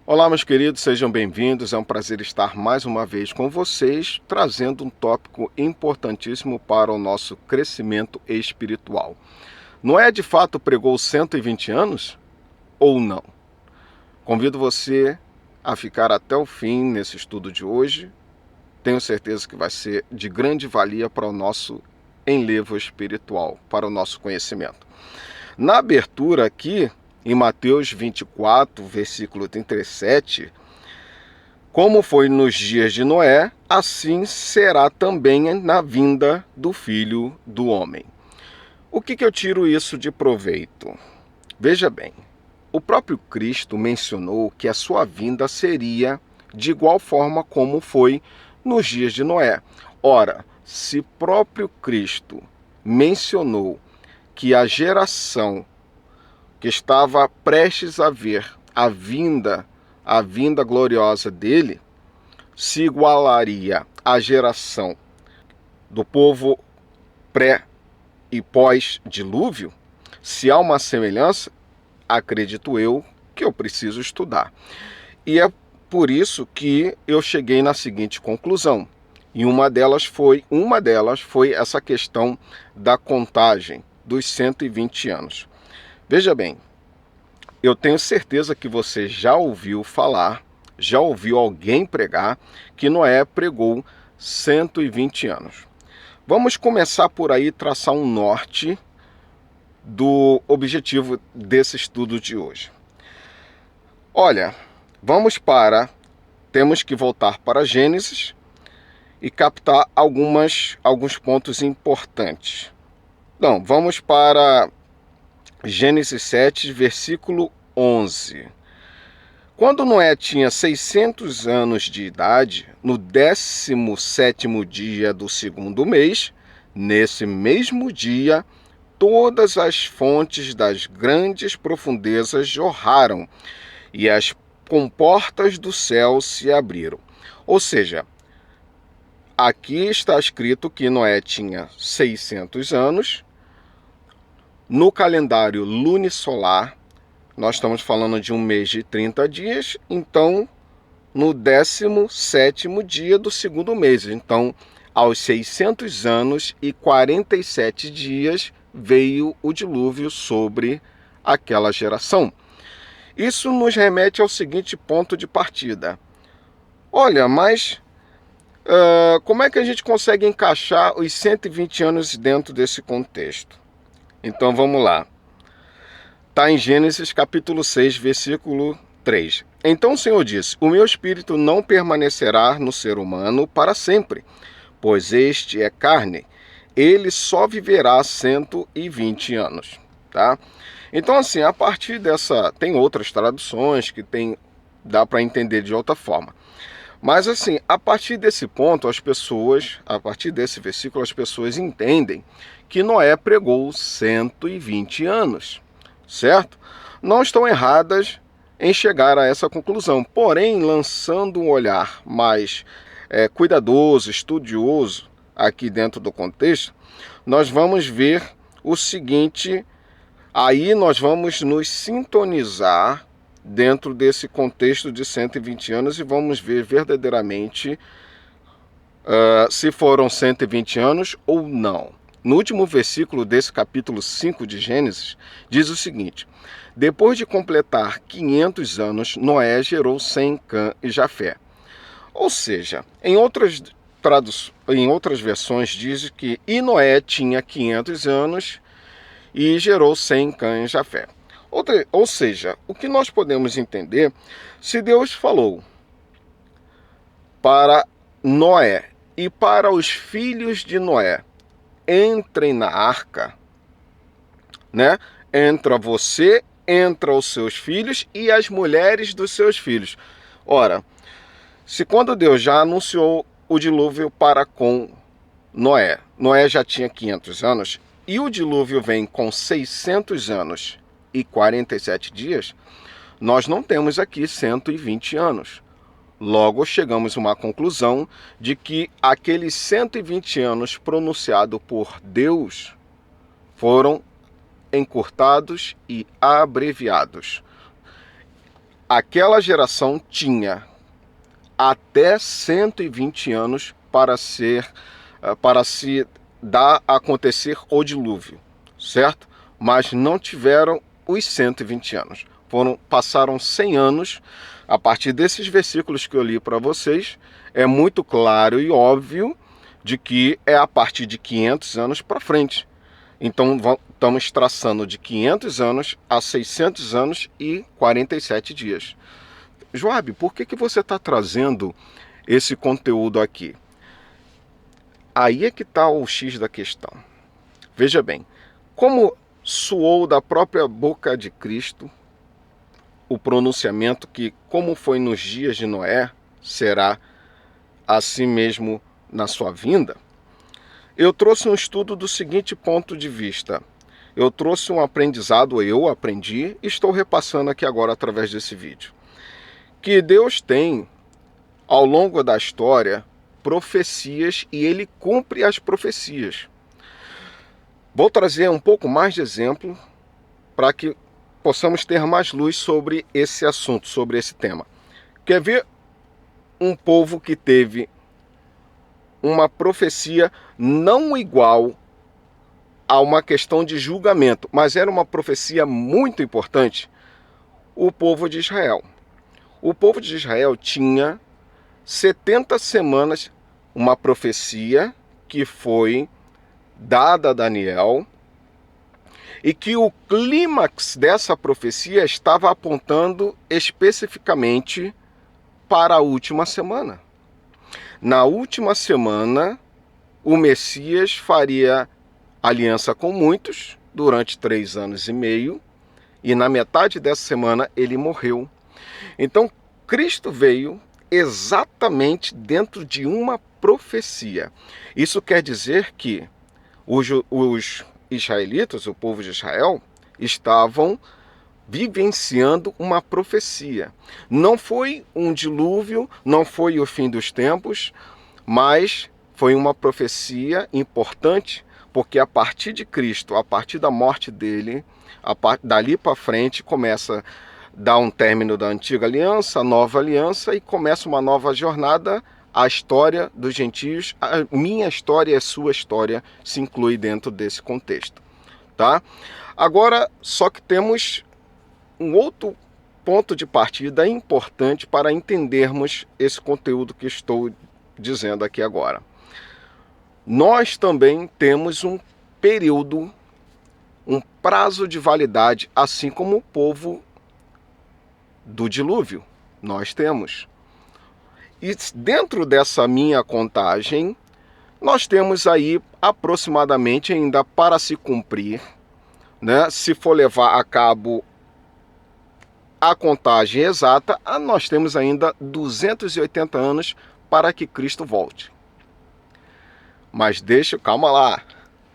Olá, meus queridos, sejam bem-vindos. É um prazer estar mais uma vez com vocês, trazendo um tópico importantíssimo para o nosso crescimento espiritual. Noé de fato pregou 120 anos ou não? Convido você a ficar até o fim nesse estudo de hoje. Tenho certeza que vai ser de grande valia para o nosso enlevo espiritual, para o nosso conhecimento. Na abertura aqui, em Mateus 24, versículo 37, como foi nos dias de Noé, assim será também na vinda do Filho do Homem. O que eu tiro isso de proveito? Veja bem, o próprio Cristo mencionou que a sua vinda seria de igual forma como foi nos dias de Noé. Ora, se próprio Cristo mencionou que a geração que estava prestes a ver a vinda gloriosa dele, se igualaria à geração do povo pré e pós-dilúvio, se há uma semelhança, acredito eu que eu preciso estudar. E é por isso que eu cheguei na seguinte conclusão. E uma delas foi essa questão da contagem dos 120 anos. Veja bem, eu tenho certeza que você já ouviu falar, já ouviu alguém pregar que Noé pregou 120 anos. Vamos começar por aí, traçar um norte do objetivo desse estudo de hoje. Olha, temos que voltar para Gênesis e captar alguns pontos importantes. Então, vamos para Gênesis 7, versículo 11. Quando Noé tinha 600 anos de idade, no 17º dia do segundo mês, nesse mesmo dia, todas as fontes das grandes profundezas jorraram e as comportas do céu se abriram. Ou seja, aqui está escrito que Noé tinha 600 anos. No calendário lunisolar, nós estamos falando de um mês de 30 dias, então no 17º dia do segundo mês. Então, aos 600 anos e 47 dias, veio o dilúvio sobre aquela geração. Isso nos remete ao seguinte ponto de partida. Olha, mas como é que a gente consegue encaixar os 120 anos dentro desse contexto? Então vamos lá. Está em Gênesis capítulo 6, versículo 3. Então o Senhor disse: o meu espírito não permanecerá no ser humano para sempre, pois este é carne, ele só viverá 120 anos. Tá? Então assim, a partir dessa, tem outras traduções que dá para entender de outra forma. Mas assim, a partir desse ponto, a partir desse versículo, as pessoas entendem que Noé pregou 120 anos, certo? Não estão erradas em chegar a essa conclusão, porém, lançando um olhar mais cuidadoso, estudioso, aqui dentro do contexto, nós vamos ver o seguinte, aí nós vamos nos sintonizar dentro desse contexto de 120 anos e vamos ver verdadeiramente se foram 120 anos ou não. No último versículo desse capítulo 5 de Gênesis, diz o seguinte: depois de completar 500 anos, Noé gerou Sem, Cã e Jafé. Ou seja, em outras versões diz que Noé tinha 500 anos e gerou Sem, Cã e Jafé. Ou seja, o que nós podemos entender, se Deus falou para Noé e para os filhos de Noé, entrem na arca, né? Entra você, entra os seus filhos e as mulheres dos seus filhos. Ora, se quando Deus já anunciou o dilúvio para com Noé, Noé já tinha 500 anos, e o dilúvio vem com 600 anos e 47 dias, nós não temos aqui 120 anos. Logo, chegamos a uma conclusão de que aqueles 120 anos pronunciados por Deus foram encurtados e abreviados. aquela geração tinha até 120 anos para se dar a acontecer o dilúvio, certo? Mas não tiveram os 120 anos. Passaram 100 anos. A partir desses versículos que eu li para vocês, é muito claro e óbvio de que é a partir de 500 anos para frente. Então estamos traçando de 500 anos a 600 anos e 47 dias. Joabe, por que você está trazendo esse conteúdo aqui? Aí é que está o X da questão. Veja bem, como soou da própria boca de Cristo o pronunciamento que, como foi nos dias de Noé, será assim mesmo na sua vinda, eu trouxe um estudo do seguinte ponto de vista. Eu trouxe um aprendizado, eu aprendi, e estou repassando aqui agora através desse vídeo. Que Deus tem, ao longo da história, profecias e Ele cumpre as profecias. Vou trazer um pouco mais de exemplo para que possamos ter mais luz sobre esse assunto, sobre esse tema. Quer ver um povo que teve uma profecia não igual a uma questão de julgamento, mas era uma profecia muito importante? O povo de Israel. O povo de Israel tinha 70 semanas, uma profecia que foi dada a Daniel, e que o clímax dessa profecia estava apontando especificamente para a última semana. Na última semana, o Messias faria aliança com muitos durante 3 anos e meio, e na metade dessa semana ele morreu. Então, Cristo veio exatamente dentro de uma profecia. Isso quer dizer que os israelitas, o povo de Israel, estavam vivenciando uma profecia. Não foi um dilúvio, não foi o fim dos tempos, mas foi uma profecia importante, porque a partir de Cristo, a partir da morte dele, dali para frente começa a dar um término da antiga aliança, a nova aliança, e começa uma nova jornada. A história dos gentios, a minha história e a sua história se inclui dentro desse contexto, tá? Agora, só que temos um outro ponto de partida importante para entendermos esse conteúdo que estou dizendo aqui agora. Nós também temos um período, um prazo de validade, assim como o povo do dilúvio. Nós temos. E dentro dessa minha contagem, nós temos aí aproximadamente ainda para se cumprir, né? Se for levar a cabo a contagem exata, nós temos ainda 280 anos para que Cristo volte. Mas calma lá,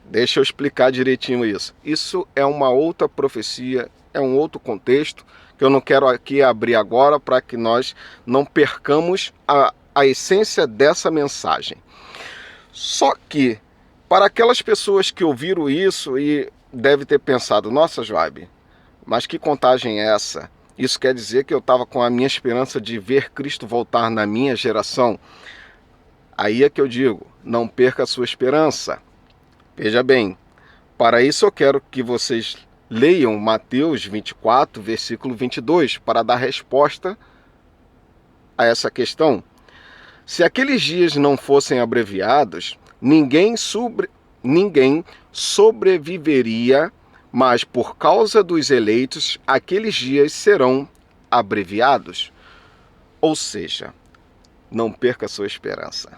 deixa eu explicar direitinho isso. Isso é uma outra profecia, é um outro contexto, que eu não quero aqui abrir agora para que nós não percamos a essência dessa mensagem. Só que, para aquelas pessoas que ouviram isso e devem ter pensado, nossa, Joabe, mas que contagem é essa? Isso quer dizer que eu estava com a minha esperança de ver Cristo voltar na minha geração? Aí é que eu digo, não perca a sua esperança. Veja bem, para isso eu quero que vocês leiam Mateus 24, versículo 22, para dar resposta a essa questão. Se aqueles dias não fossem abreviados, ninguém sobreviveria, mas por causa dos eleitos, aqueles dias serão abreviados. Ou seja, não perca a sua esperança.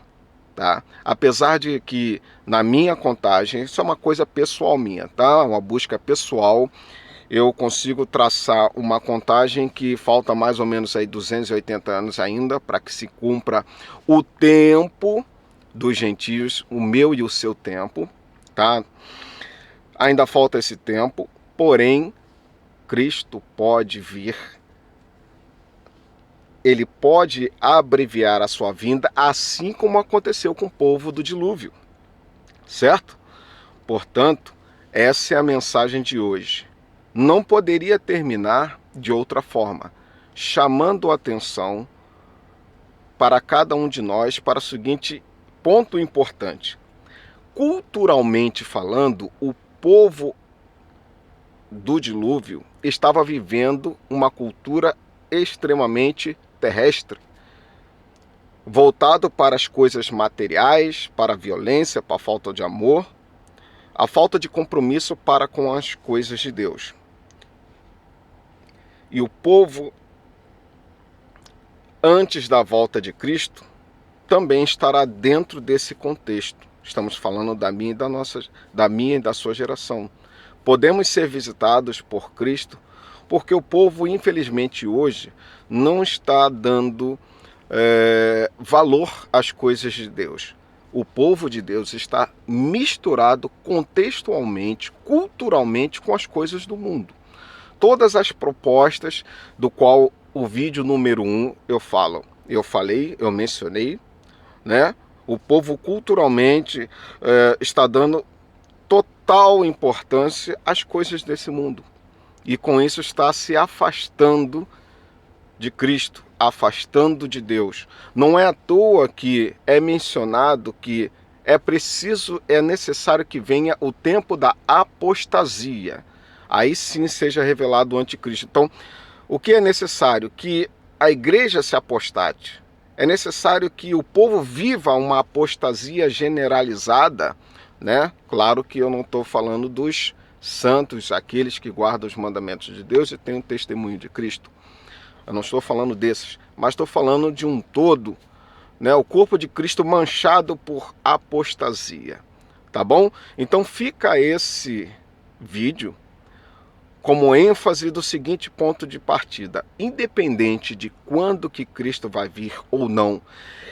Tá? Apesar de que, na minha contagem, isso é uma coisa pessoal minha, tá? Uma busca pessoal, eu consigo traçar uma contagem que falta mais ou menos aí 280 anos ainda para que se cumpra o tempo dos gentios, o meu e o seu tempo, tá? Ainda falta esse tempo, porém, Cristo pode vir. Ele pode abreviar a sua vinda, assim como aconteceu com o povo do dilúvio, certo? Portanto, essa é a mensagem de hoje. Não poderia terminar de outra forma. chamando a atenção para cada um de nós para o seguinte ponto importante. Culturalmente falando, o povo do dilúvio estava vivendo uma cultura extremamente terrestre, voltado para as coisas materiais, para a violência, para a falta de amor, a falta de compromisso para com as coisas de Deus. E o povo, antes da volta de Cristo, também estará dentro desse contexto. Estamos falando da minha e da sua geração. Podemos ser visitados por Cristo, porque o povo, infelizmente, hoje não está dando valor às coisas de Deus. O povo de Deus está misturado contextualmente, culturalmente com as coisas do mundo. Todas as propostas do qual o vídeo número 1 eu mencionei, né? O povo culturalmente está dando total importância às coisas desse mundo. E com isso está se afastando de Cristo, afastando de Deus. Não é à toa que é mencionado que é necessário que venha o tempo da apostasia. Aí sim seja revelado o anticristo. Então, o que é necessário? Que a igreja se apostate. É necessário que o povo viva uma apostasia generalizada, né? Claro que eu não estou falando dos santos, aqueles que guardam os mandamentos de Deus e têm um testemunho de Cristo. Eu não estou falando desses, mas estou falando de um todo, né? O corpo de Cristo manchado por apostasia, tá bom? Então fica esse vídeo como ênfase do seguinte ponto de partida: independente de quando que Cristo vai vir ou não,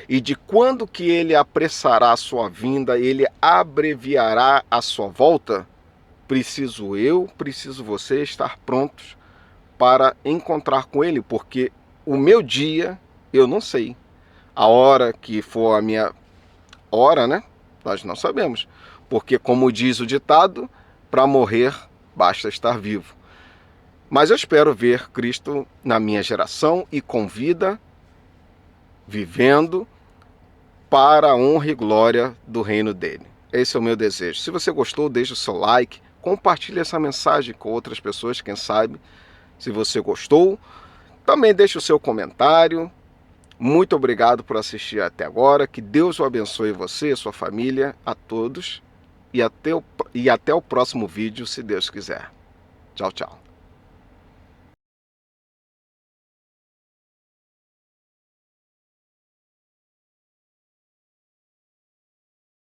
e de quando que ele apressará a sua vinda, ele abreviará a sua volta, preciso você estar prontos para encontrar com ele, porque o meu dia, eu não sei. A hora que for a minha hora, né? Nós não sabemos. Porque, como diz o ditado, para morrer basta estar vivo. Mas eu espero ver Cristo na minha geração e com vida, vivendo para a honra e glória do reino dele. Esse é o meu desejo. Se você gostou, deixe o seu like, compartilhe essa mensagem com outras pessoas, quem sabe. Se você gostou, também deixe o seu comentário. Muito obrigado por assistir até agora. Que Deus o abençoe você, sua família, a todos. E até o próximo vídeo, se Deus quiser. Tchau, tchau.